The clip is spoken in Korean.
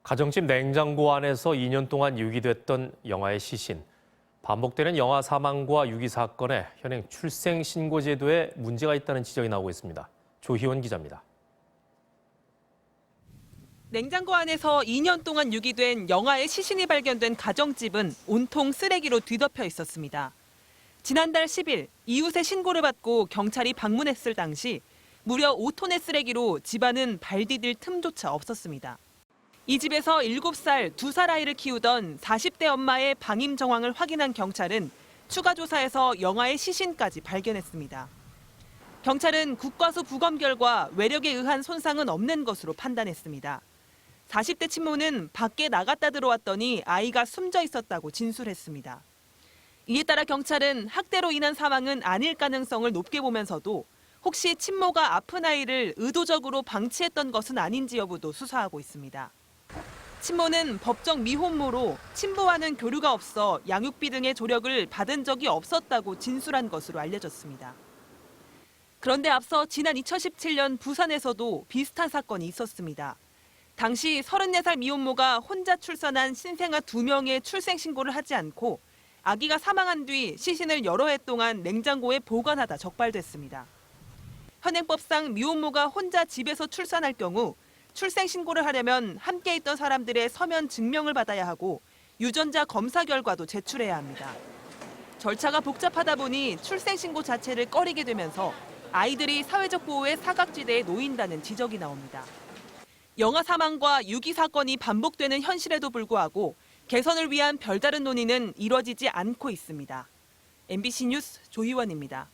가정집 냉장고 안에서 2년 동안 유기됐던 영아의 시신. 반복되는 영아 사망과 유기 사건에 현행 출생신고제도에 문제가 있다는 지적이 나오고 있습니다. 조희원 기자입니다. 냉장고 안에서 2년 동안 유기된 영아의 시신이 발견된 가정집은 온통 쓰레기로 뒤덮여 있었습니다. 지난달 10일 이웃의 신고를 받고 경찰이 방문했을 당시 무려 5톤의 쓰레기로 집안은 발 디딜 틈조차 없었습니다. 이 집에서 7살, 2살 아이를 키우던 40대 엄마의 방임 정황을 확인한 경찰은 추가 조사에서 영아의 시신까지 발견했습니다. 경찰은 국과수 부검 결과 외력에 의한 손상은 없는 것으로 판단했습니다. 40대 친모는 밖에 나갔다 들어왔더니 아이가 숨져 있었다고 진술했습니다. 이에 따라 경찰은 학대로 인한 사망은 아닐 가능성을 높게 보면서도 혹시 친모가 아픈 아이를 의도적으로 방치했던 것은 아닌지 여부도 수사하고 있습니다. 친모는 법정 미혼모로 친부와는 교류가 없어 양육비 등의 조력을 받은 적이 없었다고 진술한 것으로 알려졌습니다. 그런데 앞서 지난 2017년 부산에서도 비슷한 사건이 있었습니다. 당시 34살 미혼모가 혼자 출산한 신생아 2명의 출생신고를 하지 않고 아기가 사망한 뒤 시신을 여러 해 동안 냉장고에 보관하다 적발됐습니다. 현행법상 미혼모가 혼자 집에서 출산할 경우 출생신고를 하려면 함께 있던 사람들의 서면 증명을 받아야 하고 유전자 검사 결과도 제출해야 합니다. 절차가 복잡하다 보니 출생신고 자체를 꺼리게 되면서 아이들이 사회적 보호의 사각지대에 놓인다는 지적이 나옵니다. 영아 사망과 유기 사건이 반복되는 현실에도 불구하고 개선을 위한 별다른 논의는 이뤄지지 않고 있습니다. MBC 뉴스 조희원입니다.